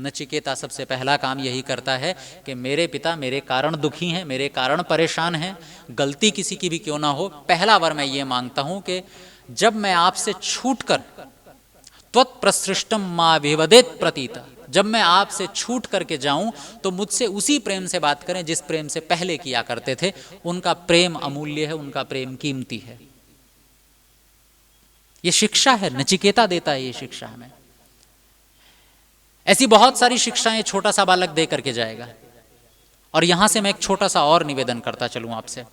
नचिकेता सबसे पहला काम यही करता है कि मेरे पिता मेरे कारण दुखी हैं, मेरे कारण परेशान हैं, गलती किसी की भी क्यों ना हो, पहला वर मैं ये मांगता हूं कि जब मैं आपसे छूटकर त्वत्प्रसृष्टम मा विवदेत प्रतीता, जब मैं आपसे छूट करके जाऊं तो मुझसे उसी प्रेम से बात करें जिस प्रेम से पहले किया करते थे। उनका प्रेम अमूल्य है, उनका प्रेम कीमती है। ये शिक्षा है, नचिकेता देता है ये शिक्षा हमें। ऐसी बहुत सारी शिक्षाएं छोटा सा बालक दे करके जाएगा। और यहां से मैं एक छोटा सा और निवेदन करता चलूं आपसे।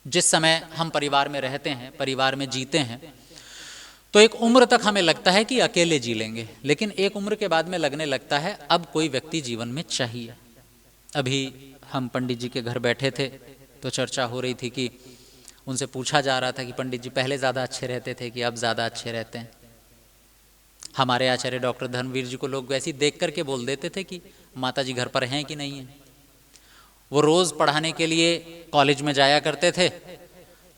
जिस समय हम परिवार में रहते हैं, परिवार में जीते हैं, तो एक उम्र तक हमें लगता है कि अकेले जी लेंगे, लेकिन एक उम्र के बाद में लगने लगता है अब कोई व्यक्ति जीवन में चाहिए। अभी हम पंडित जी के घर बैठे थे तो चर्चा हो रही थी कि उनसे पूछा जा रहा था कि पंडित जी पहले ज़्यादा अच्छे रहते थे कि अब ज़्यादा अच्छे रहते हैं। हमारे आचार्य डॉक्टर धर्मवीर जी को लोग वैसे ही देख करके बोल देते थे कि माता जी घर पर हैं कि नहीं हैं। वो रोज़ पढ़ाने के लिए कॉलेज में जाया करते थे,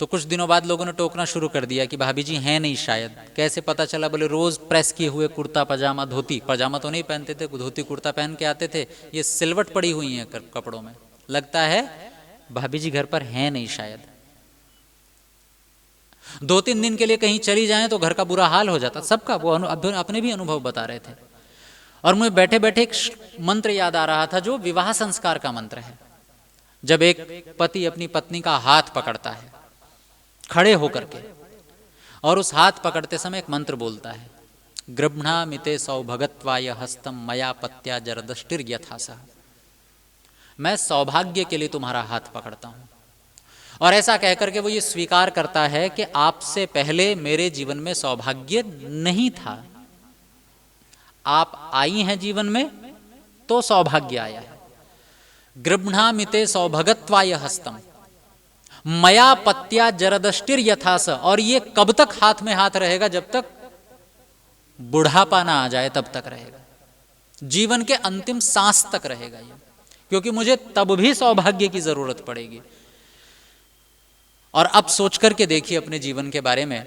तो कुछ दिनों बाद लोगों ने टोकना शुरू कर दिया कि भाभी जी हैं नहीं शायद। कैसे पता चला? बोले रोज़ प्रेस किए हुए कुर्ता पजामा, धोती पजामा तो नहीं पहनते थे, धोती कुर्ता पहन के आते थे, ये सिलवट पड़ी हुई है कपड़ों में, लगता है भाभी जी घर पर हैं नहीं शायद। 2-3 दिन के लिए कहीं चली जाएं तो घर का बुरा हाल हो जाता सबका। वो अपने भी अनुभव बता रहे थे। और मुझे बैठे बैठे एक मंत्र याद आ रहा था जो विवाह संस्कार का मंत्र है। जब एक पति अपनी पत्नी का हाथ पकड़ता है खड़े होकर के, और उस हाथ पकड़ते समय एक मंत्र बोलता है, गृह्णामिते सौभगत्वाय हस्तम मया पत्या जरदष्टिर यथासा। मैं सौभाग्य के लिए तुम्हारा हाथ पकड़ता हूं। और ऐसा कहकर के वो ये स्वीकार करता है कि आपसे पहले मेरे जीवन में सौभाग्य नहीं था, आप आई हैं जीवन में तो सौभाग्य आया है। गृह्णामिते सौभगत्वाय हस्तम मया पत्या जरदष्टिर यथास। और ये कब तक हाथ में हाथ रहेगा? जब तक बुढ़ापा ना आ जाए तब तक रहेगा, जीवन के अंतिम सांस तक रहेगा ये, क्योंकि मुझे तब भी सौभाग्य की जरूरत पड़ेगी। और अब सोच करके देखिए अपने जीवन के बारे में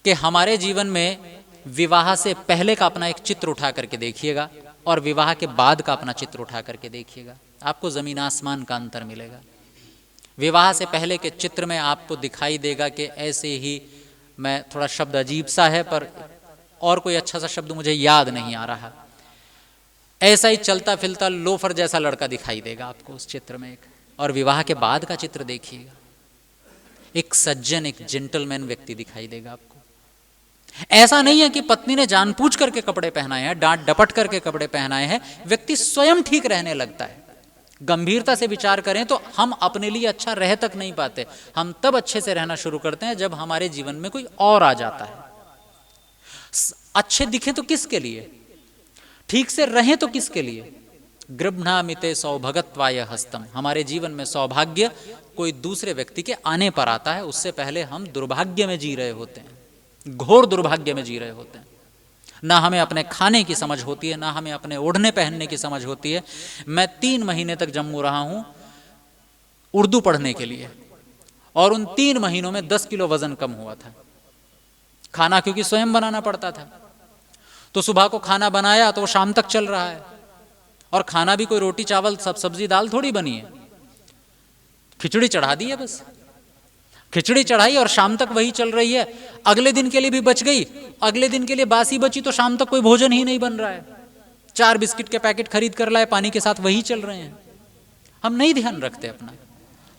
कि हमारे जीवन में विवाह से पहले का अपना एक चित्र उठा करके देखिएगा और विवाह के बाद का अपना चित्र उठा करके देखिएगा, आपको जमीन आसमान का अंतर मिलेगा। विवाह से पहले के चित्र में आपको दिखाई देगा कि ऐसे ही, मैं थोड़ा शब्द अजीब सा है पर और कोई अच्छा सा शब्द मुझे याद नहीं आ रहा, ऐसा ही चलता फिरता लोफर जैसा लड़का दिखाई देगा आपको उस चित्र में एक। और विवाह के बाद का चित्र देखिएगा, एक सज्जन, एक जेंटलमैन व्यक्ति दिखाई देगा आपको। ऐसा नहीं है कि पत्नी ने जानबूझ करके कपड़े पहनाए हैं, डांट डपट करके कपड़े पहनाए हैं, व्यक्ति स्वयं ठीक रहने लगता है। गंभीरता से विचार करें तो हम अपने लिए अच्छा रह तक नहीं पाते, हम तब अच्छे से रहना शुरू करते हैं जब हमारे जीवन में कोई और आ जाता है। अच्छे दिखे तो किसके लिए, ठीक से रहें तो किसके लिए? गृह्णामिते सौभगत्वाय हस्तम, हमारे जीवन में सौभाग्य कोई दूसरे व्यक्ति के आने पर आता है, उससे पहले हम दुर्भाग्य में जी रहे होते हैं, घोर दुर्भाग्य में जी रहे होते हैं। ना हमें अपने खाने की समझ होती है, ना हमें अपने ओढ़ने पहनने की समझ होती है। मैं 3 महीने तक जम्मू रहा हूं उर्दू पढ़ने के लिए, और उन 3 महीनों में 10 किलो वजन कम हुआ था। खाना क्योंकि स्वयं बनाना पड़ता था, तो सुबह को खाना बनाया तो वो शाम तक चल रहा है। और खाना भी कोई रोटी चावल सब सब्जी दाल थोड़ी बनी है, खिचड़ी चढ़ा दी है बस, खिचड़ी चढ़ाई और शाम तक वही चल रही है। अगले दिन के लिए भी बच गई, अगले दिन के लिए बासी बची तो शाम तक कोई भोजन ही नहीं बन रहा है। 4 बिस्किट के पैकेट खरीद कर लाए, पानी के साथ वही चल रहे हैं। हम नहीं ध्यान रखते अपना।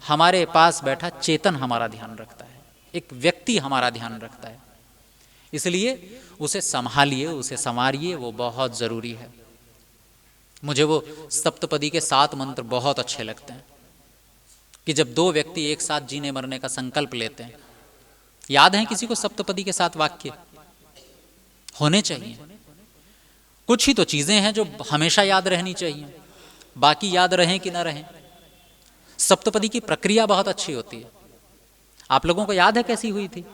हमारे पास बैठा चेतन हमारा ध्यान रखता है, एक व्यक्ति हमारा ध्यान रखता है, इसलिए उसे संभालिए, उसे संवारिए, वो बहुत जरूरी है। मुझे वो सप्तपदी के 7 मंत्र बहुत अच्छे लगते हैं कि जब 2 व्यक्ति एक साथ जीने मरने का संकल्प लेते हैं। याद है किसी को सप्तपदी के 7 वाक्य? होने चाहिए। कुछ ही तो चीजें हैं जो हमेशा याद रहनी चाहिए, बाकी याद रहें कि ना रहें। सप्तपदी की प्रक्रिया बहुत अच्छी होती है। आप लोगों को याद है कैसी हुई थी?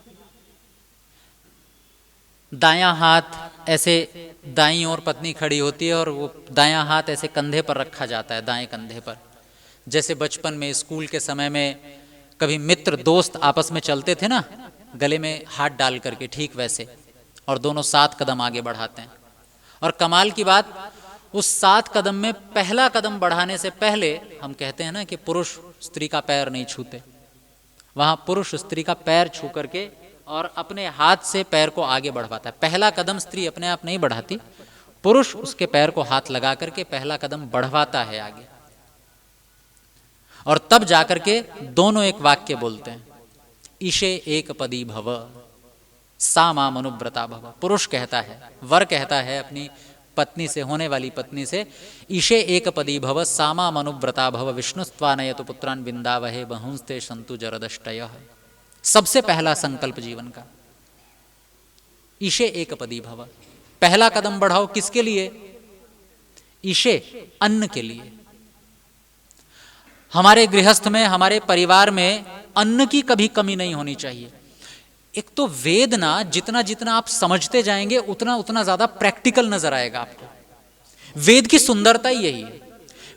दायां हाथ ऐसे दाईं ओर पत्नी खड़ी होती है और वो दायां हाथ ऐसे कंधे पर रखा जाता है, दाएं कंधे पर। जैसे बचपन में स्कूल के समय में कभी मित्र दोस्त आपस में चलते थे ना, गले में हाथ डाल करके, ठीक वैसे, और दोनों 7 कदम आगे बढ़ाते हैं। और कमाल की बात, उस 7 कदम में पहला कदम बढ़ाने से पहले हम कहते हैं ना कि पुरुष स्त्री का पैर नहीं छूते, वहां पुरुष स्त्री का पैर छू करके और अपने हाथ से पैर को आगे बढ़वाता है। पहला कदम स्त्री अपने आप नहीं बढ़ाती, पुरुष उसके पैर को हाथ लगा करके पहला कदम बढ़वाता है आगे, और तब जाकर के दोनों एक वाक्य बोलते हैं, ईशे एक पदी भव सा माम अनुव्रता भव। पुरुष कहता है, वर कहता है अपनी पत्नी से, होने वाली पत्नी से, ईशे एक पदी भव सा माम अनुव्रता भव विष्णुस्त्वानयतु पुत्रान विंदावहे बहुंस्ते संतु जरदष्टयः। सबसे पहला संकल्प जीवन का, ईशे एक पदी भव, पहला कदम बढ़ाओ। किसके लिए? ईशे, अन्न के लिए। हमारे गृहस्थ में, हमारे परिवार में अन्न की कभी कमी नहीं होनी चाहिए। एक तो वेद ना जितना जितना आप समझते जाएंगे उतना उतना ज्यादा प्रैक्टिकल नजर आएगा आपको। वेद की सुंदरता ही यही है।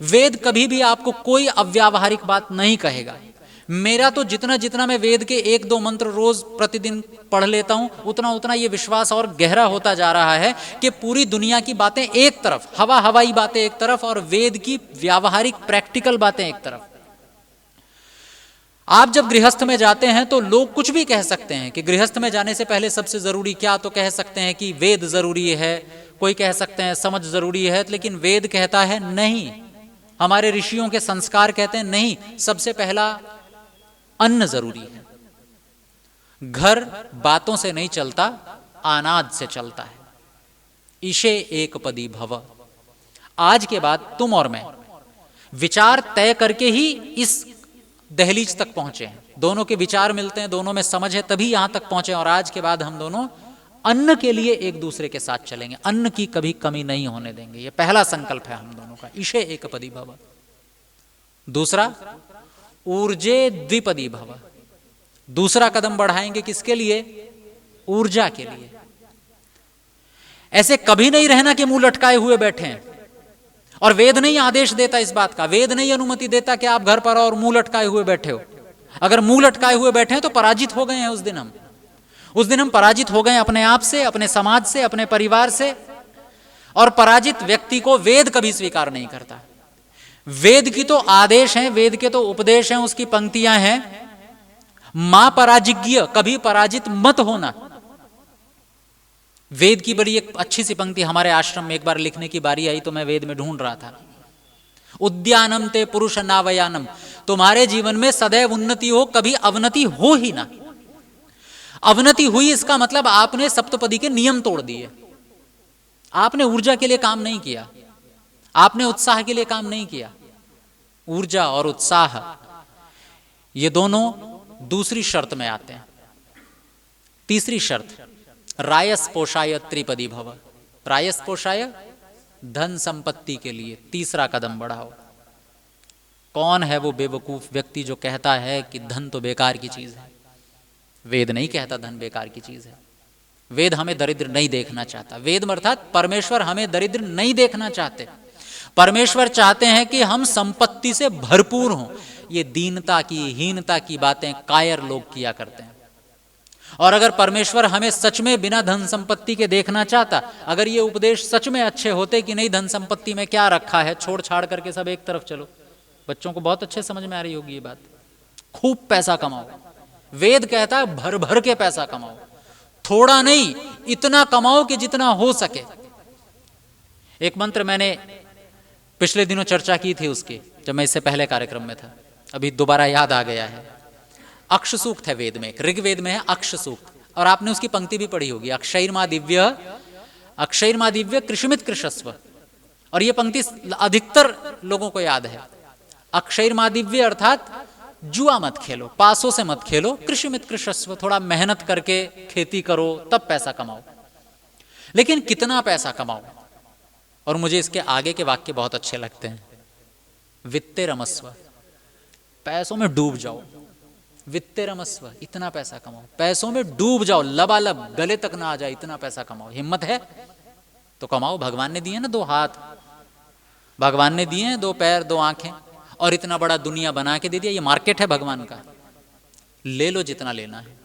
वेद कभी भी आपको कोई अव्यावहारिक बात नहीं कहेगा। मेरा तो जितना जितना मैं वेद के 1-2 मंत्र रोज प्रतिदिन पढ़ लेता हूं, उतना उतना ये विश्वास और गहरा होता जा रहा है कि पूरी दुनिया की बातें एक तरफ, हवाई बातें एक तरफ, और वेद की व्यावहारिक प्रैक्टिकल बातें एक तरफ। आप जब गृहस्थ में जाते हैं तो लोग कुछ भी कह सकते हैं कि गृहस्थ में जाने से पहले सबसे जरूरी क्या, तो कह सकते हैं कि वेद जरूरी है, कोई कह सकते हैं समझ जरूरी है, लेकिन वेद कहता है नहीं, हमारे ऋषियों के संस्कार कहते हैं नहीं, सबसे पहला अन्न जरूरी है। घर बातों से नहीं चलता, अनाज से चलता है। ईशे एक पदी भव। आज के बाद तुम और मैं विचार तय करके ही इस दहलीज तक पहुंचे हैं। दोनों के विचार मिलते हैं, दोनों में समझ है, तभी यहां तक पहुंचे। और आज के बाद हम दोनों अन्न के लिए एक दूसरे के साथ चलेंगे, अन्न की कभी कमी नहीं होने देंगे। ये पहला संकल्प है हम दोनों का, ईशे एक पदी भव। दूसरा, ऊर्जे द्विपदी भव। दूसरा कदम बढ़ाएंगे किसके लिए? ऊर्जा के लिए। ऐसे कभी नहीं रहना कि मुंह लटकाए हुए बैठे हैं। और वेद नहीं आदेश देता इस बात का, वेद नहीं अनुमति देता कि आप घर पर और मुंह लटकाए हुए बैठे हो। अगर मुंह लटकाए हुए बैठे हैं तो पराजित हो गए हैं। उस दिन हम पराजित हो गए अपने आप से, अपने समाज से, अपने परिवार से। और पराजित व्यक्ति को वेद कभी स्वीकार नहीं करता। वेद की तो आदेश है, वेद के तो उपदेश हैं, उसकी पंक्तियां हैं, मां पराजिज्ञ, कभी पराजित मत होना। वेद की बड़ी एक अच्छी सी पंक्ति हमारे आश्रम में एक बार लिखने की बारी आई तो मैं वेद में ढूंढ रहा था। उद्यानम ते पुरुष नावयानम, तुम्हारे जीवन में सदैव उन्नति हो, कभी अवनति हो ही ना। अवनति हुई इसका मतलब आपने सप्तपदी के नियम तोड़ दिए। आपने ऊर्जा के लिए काम नहीं किया, आपने उत्साह के लिए काम नहीं किया। ऊर्जा और उत्साह ये दोनों दूसरी शर्त में आते हैं। तीसरी शर्त, रायस पोषाय त्रिपदी भव। रायस पोषाय, धन संपत्ति के लिए तीसरा कदम बढ़ाओ। कौन है वो बेवकूफ व्यक्ति जो कहता है कि धन तो बेकार की चीज है? वेद नहीं कहता धन बेकार की चीज है। वेद हमें दरिद्र नहीं देखना चाहता। वेद अर्थात परमेश्वर हमें दरिद्र नहीं देखना चाहते। परमेश्वर चाहते हैं कि हम संपत्ति से भरपूर हों। ये दीनता की, हीनता की बातें कायर लोग किया करते हैं। और अगर परमेश्वर हमें सच में बिना धन संपत्ति के देखना चाहता, अगर ये उपदेश सच में अच्छे होते कि नहीं धन संपत्ति में क्या रखा है, छोड़ छाड़ करके सब एक तरफ चलो। बच्चों को बहुत अच्छे समझ में आ रही होगी ये बात। खूब पैसा कमाओ। वेद कहता है भर भर के पैसा कमाओ, थोड़ा नहीं, इतना कमाओ कि जितना हो सके। एक मंत्र मैंने पिछले दिनों चर्चा की थी उसकी, जब मैं इससे पहले कार्यक्रम में था, अभी दोबारा याद आ गया है। अक्ष सूक्त है वेद में, ऋग्वेद में है अक्ष सूक्त, और आपने उसकी पंक्ति भी पढ़ी होगी, अक्षैर्मा दिव्य कृषिमित कृषस्व। और ये पंक्ति अधिकतर लोगों को याद है। अक्षैर्मा दिव्य अर्थात जुआ मत खेलो, पासों से मत खेलो, कृषिमित कृषस्व, थोड़ा मेहनत करके खेती करो तब पैसा कमाओ। लेकिन कितना पैसा कमाओ? और मुझे इसके आगे के वाक्य बहुत अच्छे लगते हैं। वित्ते रमस्व, पैसों में डूब जाओ। वित्ते रमस्व, इतना पैसा कमाओ, पैसों में डूब जाओ, लबालब, गले तक ना आ जाए, इतना पैसा कमाओ। हिम्मत है तो कमाओ। भगवान ने दिए ना 2 हाथ, भगवान ने दिए हैं 2 पैर, 2 आंखें, और इतना बड़ा दुनिया बना के दे दिया। ये मार्केट है भगवान का, ले लो जितना लेना है,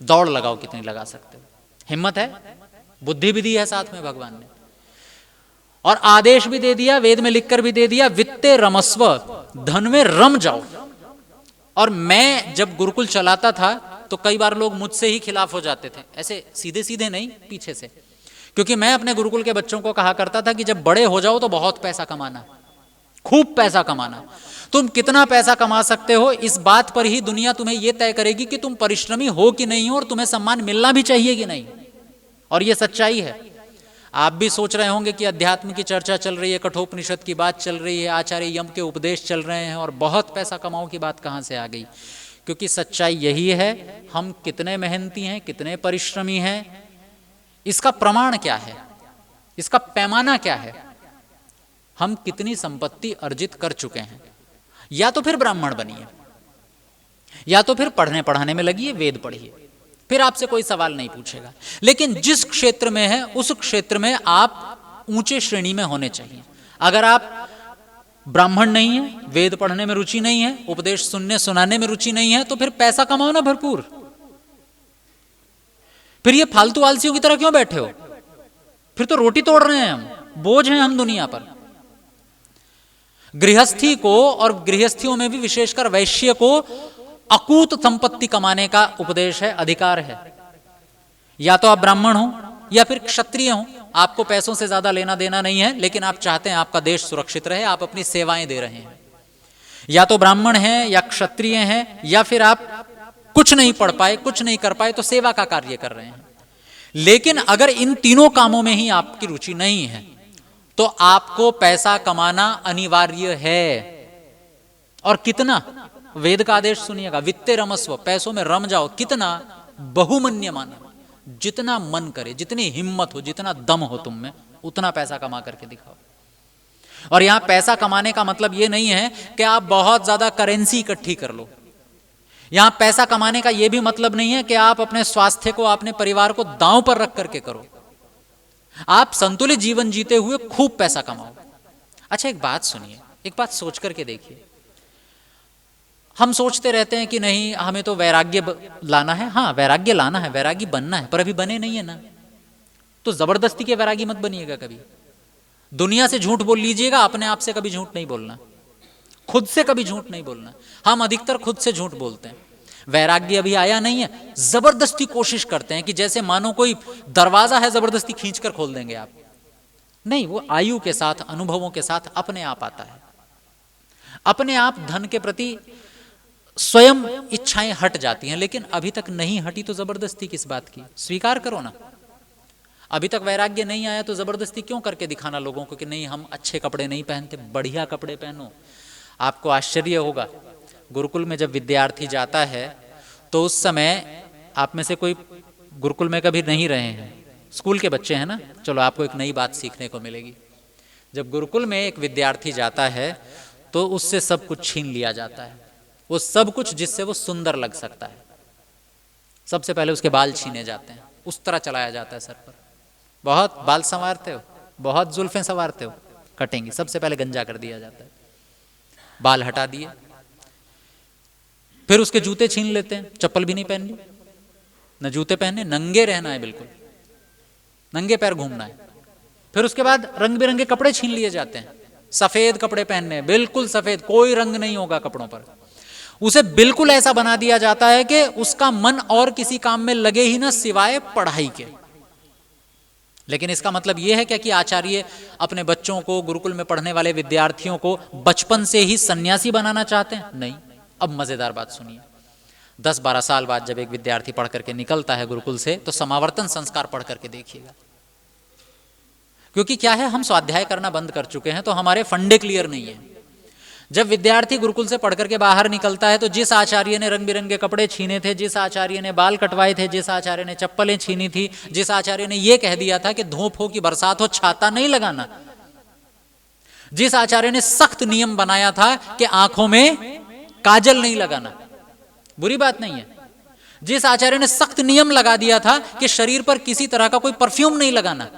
दौड़ लगाओ कितनी लगा सकते हो। हिम्मत है, बुद्धि भी दी है साथ में भगवान ने। और आदेश भी दे दिया, वेद में लिखकर भी दे दिया, वित्ते रमस्व, धन में रम जाओ। और मैं जब गुरुकुल चलाता था तो कई बार लोग मुझसे ही खिलाफ हो जाते थे, ऐसे सीधे सीधे नहीं, पीछे से, क्योंकि मैं अपने गुरुकुल के बच्चों को कहा करता था कि जब बड़े हो जाओ तो बहुत पैसा कमाना, खूब पैसा कमाना। तुम कितना पैसा कमा सकते हो इस बात पर ही दुनिया तुम्हें यह तय करेगी कि तुम परिश्रमी हो कि नहीं हो, और तुम्हें सम्मान मिलना भी चाहिए कि नहीं। और यह सच्चाई है। आप भी सोच रहे होंगे कि अध्यात्म की चर्चा चल रही है, कठोपनिषद की बात चल रही है, आचार्य यम के उपदेश चल रहे हैं, और बहुत पैसा कमाओ की बात कहां से आ गई। क्योंकि सच्चाई यही है, हम कितने मेहनती हैं, कितने परिश्रमी हैं, इसका प्रमाण क्या है, इसका पैमाना क्या है, हम कितनी संपत्ति अर्जित कर चुके हैं। या तो फिर ब्राह्मण बनिए, या तो फिर पढ़ने पढ़ाने में लगिए, वेद पढ़िए, फिर आपसे कोई सवाल नहीं पूछेगा। लेकिन जिस क्षेत्र में है उस क्षेत्र में आप ऊंचे श्रेणी में होने चाहिए। अगर आप ब्राह्मण नहीं है, वेद पढ़ने में रुचि नहीं है, उपदेश सुनने सुनाने में रुचि नहीं है, तो फिर पैसा कमाओ ना भरपूर। फिर ये फालतू आलसियों की तरह क्यों बैठे हो? फिर तो रोटी तोड़ रहे हैं हम, बोझ हैं हम दुनिया पर। गृहस्थी को, और गृहस्थियों में भी विशेषकर वैश्य को, अकूत संपत्ति कमाने का उपदेश है, अधिकार है। या तो आप ब्राह्मण हो या फिर क्षत्रिय हो, आपको पैसों से ज्यादा लेना देना नहीं है, लेकिन आप चाहते हैं आपका देश सुरक्षित रहे, आप अपनी सेवाएं दे रहे हैं। या तो ब्राह्मण हैं या क्षत्रिय हैं, या फिर आप कुछ नहीं पढ़ पाए, कुछ नहीं कर पाए, तो सेवा का कार्य कर रहे हैं। लेकिन अगर इन तीनों कामों में ही आपकी रुचि नहीं है तो आपको पैसा कमाना अनिवार्य है। और कितना? वेद का आदेश सुनिएगा, वित्ते रमस्व, पैसों में रम जाओ। कितना? बहुमन्य माना, जितना मन करे, जितनी हिम्मत हो, जितना दम हो तुम में, उतना पैसा कमा करके दिखाओ। और यहां पैसा कमाने का मतलब यह नहीं है कि आप बहुत ज्यादा करेंसी इकट्ठी कर लो। यहां पैसा कमाने का यह भी मतलब नहीं है कि आप अपने स्वास्थ्य को, अपने परिवार को दांव पर रख करके करो। आप संतुलित जीवन जीते हुए खूब पैसा कमाओ। अच्छा, एक बात सुनिए, एक बात सोच करके देखिए। हम सोचते रहते हैं कि नहीं, हमें तो वैराग्य लाना है। हाँ, वैराग्य लाना है, वैरागी बनना है, पर अभी बने नहीं है ना, तो जबरदस्ती के वैरागी मत बनिएगा। कभी दुनिया से झूठ बोल लीजिएगा, अपने आप से कभी झूठ नहीं बोलना, खुद से कभी झूठ नहीं बोलना। हम अधिकतर खुद से झूठ बोलते हैं। वैराग्य अभी आया नहीं है, जबरदस्ती कोशिश करते हैं कि जैसे मानो कोई दरवाजा है, जबरदस्ती खींचकर खोल देंगे आप। नहीं, वो आयु के साथ, अनुभवों के साथ अपने आप आता है। अपने आप धन के प्रति स्वयं इच्छाएं हट जाती हैं, लेकिन अभी तक नहीं हटी तो जबरदस्ती किस बात की? स्वीकार करो ना। अभी तक वैराग्य नहीं आया तो जबरदस्ती क्यों करके दिखाना लोगों को कि नहीं, हम अच्छे कपड़े नहीं पहनते, बढ़िया कपड़े पहनो। आपको आश्चर्य होगा, गुरुकुल में जब विद्यार्थी जाता है तो उस समय, आप में से कोई गुरुकुल में कभी नहीं रहे हैं, स्कूल के बच्चे हैं ना, चलो आपको एक नई बात सीखने को मिलेगी। जब गुरुकुल में एक विद्यार्थी जाता है तो उससे सब कुछ छीन लिया जाता है, वो सब कुछ जिससे वो सुंदर लग सकता है। सबसे पहले उसके बाल छीने जाते हैं, उस तरह चलाया जाता है सर पर। बहुत बाल संवारते हो, बहुत जुल्फें संवारते हो, कटेंगी, सबसे पहले गंजा कर दिया जाता है, बाल हटा दिए। फिर उसके जूते छीन लेते हैं, चप्पल भी नहीं पहननी, न जूते पहने, नंगे रहना है, बिल्कुल नंगे पैर घूमना है। फिर उसके बाद रंग बिरंगे कपड़े छीन लिए जाते हैं, सफेद कपड़े पहनने हैं, बिल्कुल सफेद, कोई रंग नहीं होगा कपड़ों पर। उसे बिल्कुल ऐसा बना दिया जाता है कि उसका मन और किसी काम में लगे ही ना, सिवाय पढ़ाई के। लेकिन इसका मतलब यह है क्या कि आचार्य अपने बच्चों को, गुरुकुल में पढ़ने वाले विद्यार्थियों को बचपन से ही सन्यासी बनाना चाहते हैं? नहीं। अब मजेदार बात सुनिए, 10-12 साल बाद जब एक विद्यार्थी पढ़ करके निकलता है गुरुकुल से, तो समावर्तन संस्कार पढ़ करके देखिएगा। क्योंकि क्या है, हम स्वाध्याय करना बंद कर चुके हैं, तो हमारे फंडे क्लियर नहीं है। जब विद्यार्थी गुरुकुल से पढ़ करके बाहर निकलता है तो जिस आचार्य ने रंग बिरंगे कपड़े छीने थे, जिस आचार्य ने बाल कटवाए थे, जिस आचार्य ने चप्पलें छीनी थी, जिस आचार्य ने यह कह दिया था कि धूप हो कि बरसात हो छाता नहीं लगाना, जिस आचार्य ने सख्त नियम बनाया था कि आंखों में काजल नहीं लगाना, बुरी बात नहीं है, जिस आचार्य ने सख्त नियम लगा दिया था कि शरीर पर किसी तरह का कोई परफ्यूम नहीं लगाना,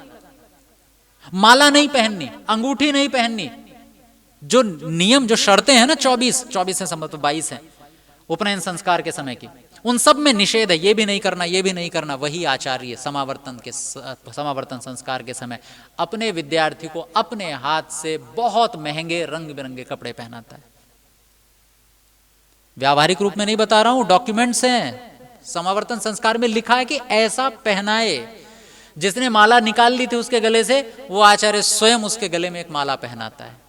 माला नहीं पहननी, अंगूठी नहीं पहननी, जो नियम, जो शर्तें हैं ना, 24 से संबंधित 22 हैं उपनयन संस्कार के समय की, उन सब में निषेध है, ये भी नहीं करना, ये भी नहीं करना। वही आचार्य समावर्तन संस्कार के समय अपने विद्यार्थी को अपने हाथ से बहुत महंगे रंग बिरंगे कपड़े पहनाता है। व्यावहारिक रूप में नहीं बता रहा हूं, डॉक्यूमेंट्स हैं। समावर्तन संस्कार में लिखा है कि ऐसा पहनाए। जिसने माला निकाल ली थी उसके गले से, वो आचार्य स्वयं उसके गले में एक माला पहनाता है।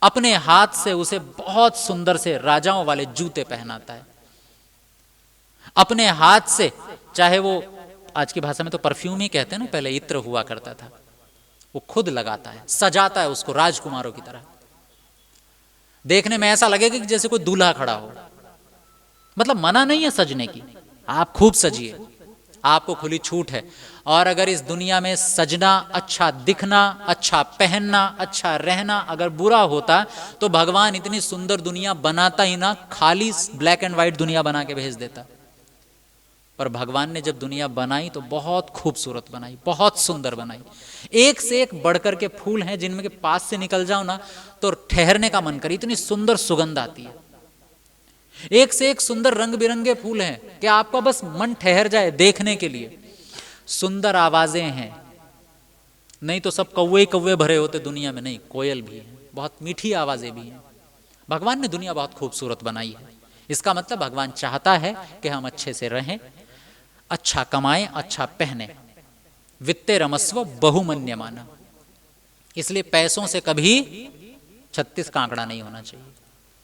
अपने हाथ से उसे बहुत सुंदर से राजाओं वाले जूते पहनाता है। अपने हाथ से, चाहे वो आज की भाषा में तो परफ्यूम ही कहते हैं ना, पहले इत्र हुआ करता था, वो खुद लगाता है, सजाता है उसको राजकुमारों की तरह। देखने में ऐसा लगेगा कि जैसे कोई दूल्हा खड़ा हो। मतलब मना नहीं है सजने की, आप खूब सजिए, आपको खुली छूट है। और अगर इस दुनिया में सजना, अच्छा दिखना, अच्छा पहनना, अच्छा रहना अगर बुरा होता तो भगवान इतनी सुंदर दुनिया बनाता ही ना, खाली ब्लैक एंड व्हाइट दुनिया बना के भेज देता। पर भगवान ने जब दुनिया बनाई तो बहुत खूबसूरत बनाई, बहुत सुंदर बनाई। एक से एक बढ़कर के फूल हैं जिनमें के पास से निकल जाओ ना तो ठहरने का मन करे, इतनी सुंदर सुगंध आती है। एक से एक सुंदर रंग बिरंगे फूल हैं कि आपका बस मन ठहर जाए देखने के लिए। सुंदर आवाजें हैं, नहीं तो सब कौवे कौवे भरे होते दुनिया में, नहीं, कोयल भी है, बहुत मीठी आवाजें भी हैं। भगवान ने दुनिया बहुत खूबसूरत बनाई है। इसका मतलब भगवान चाहता है कि हम अच्छे से रहें, अच्छा कमाएं, अच्छा पहने। वित्ते रमस्व बहुमन्यमाना, इसलिए पैसों से कभी 36 का आंकड़ा नहीं होना चाहिए।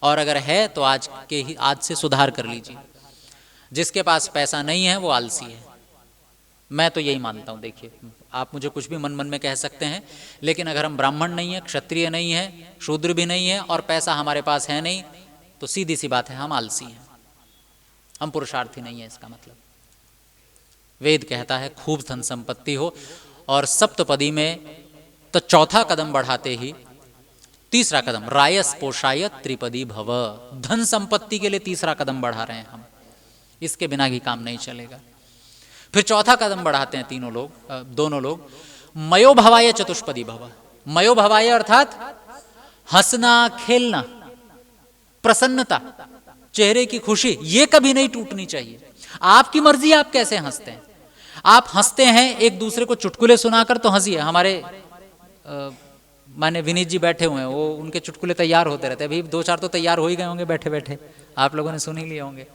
और अगर है तो आज से सुधार कर लीजिए। जिसके पास पैसा नहीं है वो आलसी है, मैं तो यही मानता हूं। देखिए, आप मुझे कुछ भी मन मन में कह सकते हैं, लेकिन अगर हम ब्राह्मण नहीं है, क्षत्रिय नहीं है, शूद्र भी नहीं है और पैसा हमारे पास है नहीं, तो सीधी सी बात है हम आलसी हैं, हम पुरुषार्थी नहीं है। इसका मतलब वेद कहता है खूब धन संपत्ति हो, और सप्तपदी में तो चौथा कदम बढ़ाते ही तीसरा कदम, रायस पोषाय त्रिपदी भव, धन संपत्ति के लिए तीसरा कदम बढ़ा रहे हैं हम। इसके बिना भी काम नहीं चलेगा। फिर चौथा कदम बढ़ाते हैं दोनों लोग, मयो भवाय चतुष्पदी भव। मयो भवाय अर्थात हंसना, खेलना, प्रसन्नता, चेहरे की खुशी, ये कभी नहीं टूटनी चाहिए। आपकी मर्जी आप कैसे हंसते हैं। आप हंसते हैं एक दूसरे को चुटकुले सुनाकर तो हंसिए। हमारे माने विनीत जी बैठे हुए हैं, वो उनके चुटकुले तैयार होते रहते हैं। अभी 2-4 तो तैयार हो ही गए होंगे बैठे बैठे, आप लोगों ने सुन ही लिए होंगे।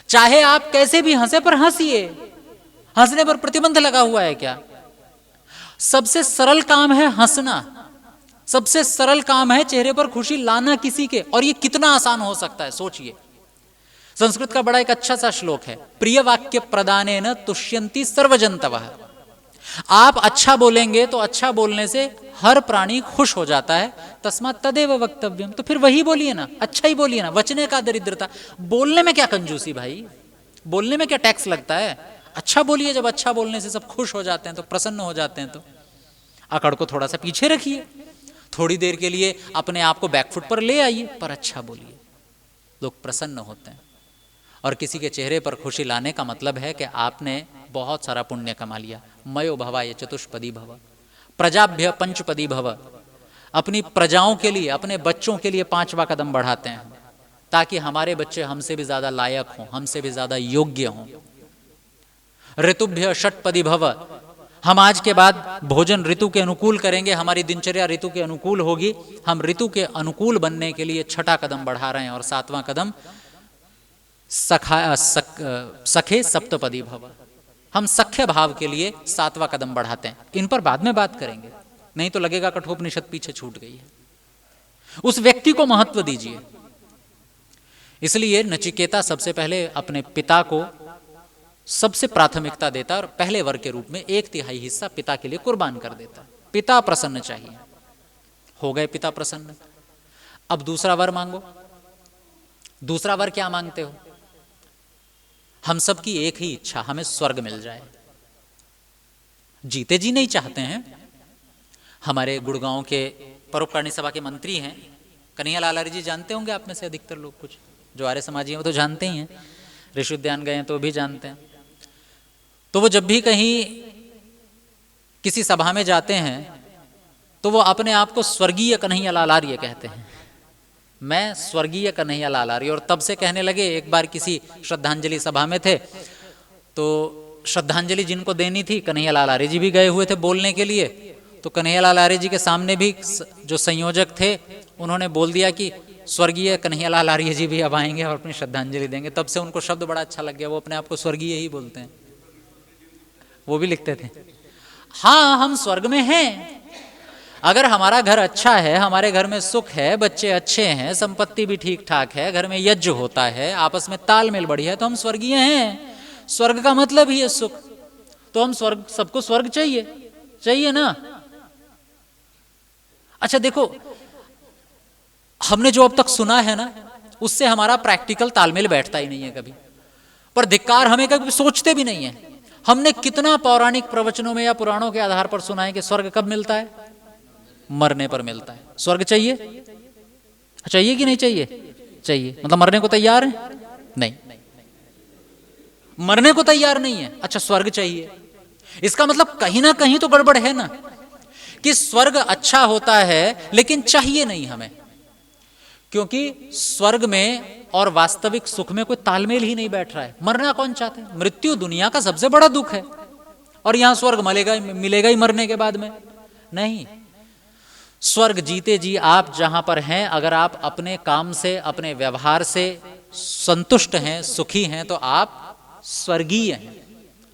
चाहे आप कैसे भी हंसे, पर हंसिए। हंसने पर प्रतिबंध लगा हुआ है क्या? सबसे सरल काम है हंसना, सबसे सरल काम है चेहरे पर खुशी लाना किसी के। और ये कितना आसान हो सकता है, सोचिए। संस्कृत का बड़ा एक अच्छा सा श्लोक है, प्रिय वाक्य प्रदानेन तुष्यन्ति सर्वजन्तवः। आप अच्छा बोलेंगे तो अच्छा बोलने से हर प्राणी खुश हो जाता है। तस्मात् तदेव वक्तव्यम, तो फिर वही बोलिए ना, अच्छा ही बोलिए ना। वचने का दरिद्रता, बोलने में क्या कंजूसी भाई, बोलने में क्या टैक्स लगता है। अच्छा बोलिए, जब अच्छा बोलने से सब खुश हो जाते हैं तो प्रसन्न हो जाते हैं। तो अकड़ को थोड़ा सा पीछे रखिए, थोड़ी देर के लिए अपने आप को बैकफुट पर ले आइए, पर अच्छा बोलिए, लोग प्रसन्न होते हैं। और किसी के चेहरे पर खुशी लाने का मतलब है कि आपने बहुत सारा पुण्य कमा लिया। मयो भवाय चतुष्पदी भव, प्रजाभ्य पंचपदी भव। अपनी प्रजाओं के लिए, अपने बच्चों के लिए 5वां कदम बढ़ाते हैं, ताकि हमारे बच्चे हमसे भी ज्यादा लायक हों, हमसे भी ज्यादा योग्य हों। ऋतुभ्य षटपदी भव, हम आज के बाद भोजन ऋतु के अनुकूल करेंगे, हमारी दिनचर्या ऋतु के अनुकूल होगी। हम ऋतु के अनुकूल बनने के लिए 6ठा कदम बढ़ा रहे हैं। और 7वां कदम सखे सप्तपदी भव, हम सख्य भाव के लिए 7वां कदम बढ़ाते हैं। इन पर बाद में बात करेंगे, नहीं तो लगेगा कठोपनिषद पीछे छूट गई है। उस व्यक्ति को महत्व दीजिए। इसलिए नचिकेता सबसे पहले अपने पिता को सबसे प्राथमिकता देता और पहले वर के रूप में 1/3 हिस्सा पिता के लिए कुर्बान कर देता। पिता प्रसन्न चाहिए, हो गए पिता प्रसन्न। अब दूसरा वर मांगो। दूसरा वर क्या मांगते हो? हम सब की एक ही इच्छा, हमें स्वर्ग मिल जाए। जीते जी नहीं चाहते हैं। हमारे गुड़गांव के परोपकारिणी सभा के मंत्री हैं कन्हैया लाल आर्य जी, जानते होंगे आप में से अधिकतर लोग, कुछ जो आर्य समाजी हैं वो तो जानते ही हैं, ऋषि उद्यान गए हैं तो भी जानते हैं। तो वो जब भी कहीं किसी सभा में जाते हैं तो वो अपने आप को स्वर्गीय कन्हैया लाल आर्य कहते हैं। मैं स्वर्गीय कन्हैया लाल आर्य। और तब से कहने लगे, एक बार किसी श्रद्धांजलि सभा में थे तो श्रद्धांजलि जिनको देनी थी, कन्हैया लाल आर्य जी भी गए हुए थे बोलने के लिए, तो कन्हैया लाल आर्य जी के सामने भी जो संयोजक थे उन्होंने बोल दिया कि स्वर्गीय कन्हैया लाल आर्य जी भी अब आएंगे और अपनी श्रद्धांजलि देंगे। तब से उनको शब्द बड़ा अच्छा लग गया, वो अपने आप को स्वर्गीय ही बोलते हैं। वो भी लिखते थे, हाँ हम स्वर्ग में हैं, अगर हमारा घर अच्छा है, हमारे घर में सुख है, बच्चे अच्छे हैं, संपत्ति भी ठीक ठाक है, घर में यज्ञ होता है, आपस में तालमेल बढ़िया है, तो हम स्वर्गीय हैं। स्वर्ग का मतलब ही है सुख, तो हम स्वर्ग, सबको स्वर्ग चाहिए, चाहिए ना। अच्छा देखो, हमने जो अब तक सुना है ना, उससे हमारा प्रैक्टिकल तालमेल बैठता ही नहीं है कभी, पर धिक्कार, हमें कभी सोचते भी नहीं है। हमने कितना पौराणिक प्रवचनों में या पुराणों के आधार पर सुना है कि स्वर्ग कब मिलता है? मरने पर मिलता है। स्वर्ग चाहिए, चाहिए कि नहीं चाहिए? चाहिए। मतलब मरने को तैयार है? नहीं, मरने को तैयार नहीं है। अच्छा, स्वर्ग चाहिए, इसका मतलब कहीं ना कहीं तो गड़बड़ है ना, कि स्वर्ग अच्छा होता है लेकिन चाहिए नहीं हमें, क्योंकि स्वर्ग में और वास्तविक सुख में कोई तालमेल ही नहीं बैठ रहा है। मरना कौन चाहता है? मृत्यु दुनिया का सबसे बड़ा दुख है, और यहां स्वर्ग मिलेगा ही मरने के बाद में? नहीं। स्वर्ग जीते जी आप जहां पर हैं, अगर आप अपने काम से, अपने व्यवहार से संतुष्ट हैं, सुखी हैं, तो आप स्वर्गीय हैं।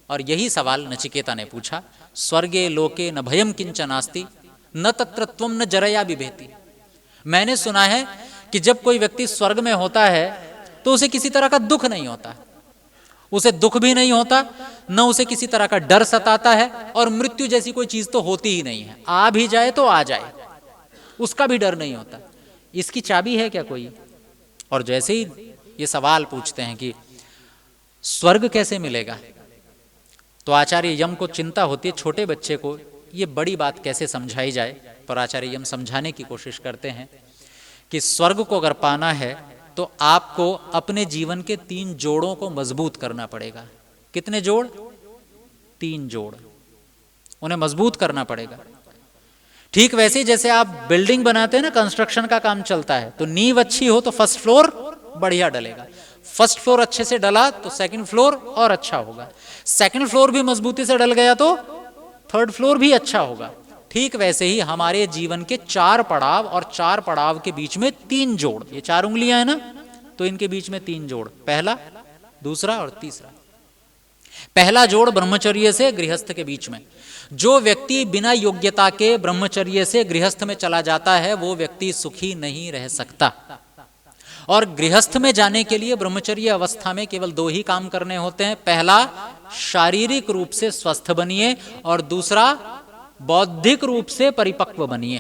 और यही सवाल नचिकेता ने पूछा, स्वर्गे लोके न भयम किंचन नास्ति, न तत्र त्वम न जरया बिभेति। मैंने सुना है कि जब कोई व्यक्ति स्वर्ग में होता है तो उसे किसी तरह का दुख नहीं होता, उसे दुख भी नहीं होता, न उसे किसी तरह का डर सताता है, और मृत्यु जैसी कोई चीज तो होती ही नहीं है। आ भी जाए तो आ जाए, उसका भी डर नहीं होता। इसकी चाबी है क्या कोई? और जैसे ही ये सवाल पूछते हैं कि स्वर्ग कैसे मिलेगा, तो आचार्य यम को चिंता होती है छोटे बच्चे को ये बड़ी बात कैसे समझाई जाए। पर आचार्य यम समझाने की कोशिश करते हैं कि स्वर्ग को अगर पाना है तो आपको अपने जीवन के 3 जोड़ों को मजबूत करना पड़ेगा। कितने जोड़? 3 जोड़, उन्हें मजबूत करना पड़ेगा। ठीक वैसे ही जैसे आप बिल्डिंग बनाते हैं ना, कंस्ट्रक्शन का काम चलता है, तो नींव अच्छी हो तो फर्स्ट फ्लोर बढ़िया डलेगा, फर्स्ट फ्लोर अच्छे से डला तो सेकंड फ्लोर और अच्छा होगा, सेकंड फ्लोर भी मजबूती से डल गया तो थर्ड फ्लोर भी अच्छा होगा। ठीक वैसे ही हमारे जीवन के 4 पड़ाव, और 4 पड़ाव के बीच में 3 जोड़, ये 4 उंगलियां हैं ना, तो इनके बीच में 3 जोड़, पहला, दूसरा और तीसरा। पहला जोड़ ब्रह्मचर्य से गृहस्थ के बीच में। जो व्यक्ति बिना योग्यता के ब्रह्मचर्य से गृहस्थ में चला जाता है वो व्यक्ति सुखी नहीं रह सकता। और गृहस्थ में जाने के लिए ब्रह्मचर्य अवस्था में केवल 2 ही काम करने होते हैं। पहला, शारीरिक रूप से स्वस्थ बनिए, और दूसरा, बौद्धिक रूप से परिपक्व बनिए।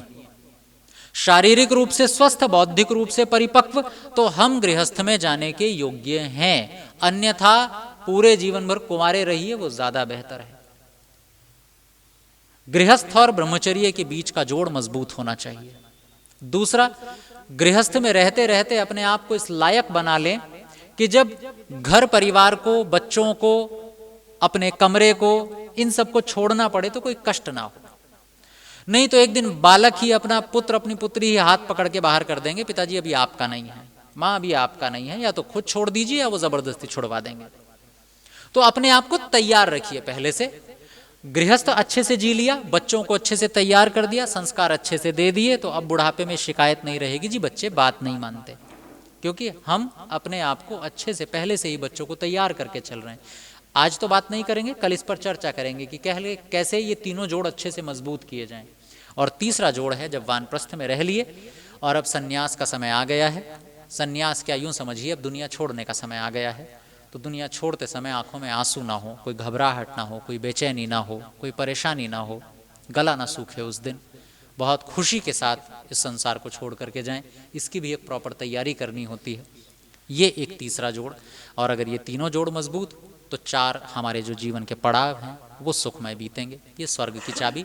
शारीरिक रूप से स्वस्थ, बौद्धिक रूप से परिपक्व, तो हम गृहस्थ में जाने के योग्य हैं। अन्यथा पूरे जीवन भर कुंवारे रहिए, वो ज्यादा बेहतर है। गृहस्थ और ब्रह्मचर्य के बीच का जोड़ मजबूत होना चाहिए। दूसरा, गृहस्थ में रहते रहते अपने आप को इस लायक बना लें कि जब घर परिवार को, बच्चों को, अपने कमरे को, इन सबको छोड़ना पड़े तो कोई कष्ट ना हो। नहीं तो एक दिन बालक ही अपना पुत्र, अपनी पुत्री ही हाथ पकड़ के बाहर कर देंगे, पिताजी अभी आपका नहीं है, माँ अभी आपका नहीं है, या तो खुद छोड़ दीजिए या वो जबरदस्ती छुड़वा देंगे। तो अपने आप को तैयार रखिए पहले से। गृहस्थ अच्छे से जी लिया, बच्चों को अच्छे से तैयार कर दिया, संस्कार अच्छे से दे दिए, तो अब बुढ़ापे में शिकायत नहीं रहेगी जी बच्चे बात नहीं मानते, क्योंकि हम अपने आप को अच्छे से पहले से ही बच्चों को तैयार करके चल रहे हैं। आज तो बात नहीं करेंगे, कल इस पर चर्चा करेंगे कि कैसे ये तीनों जोड़ अच्छे से मजबूत किए जाएं। और तीसरा जोड़ है जब वानप्रस्थ में रह लिए और अब सन्यास का समय आ गया है। सन्यास क्या, यूं समझिए अब दुनिया छोड़ने का समय आ गया है। तो दुनिया छोड़ते समय आंखों में आंसू ना हो, कोई घबराहट ना हो, कोई बेचैनी ना हो, कोई परेशानी ना हो, गला ना सूखे उस दिन, बहुत खुशी के साथ इस संसार को छोड़ करके जाएं। इसकी भी एक प्रॉपर तैयारी करनी होती है। ये एक तीसरा जोड़। और अगर ये तीनों जोड़ मजबूत तो 4 हमारे जो जीवन के पड़ाव हैं वो सुखमय बीतेंगे। ये स्वर्ग की चाबी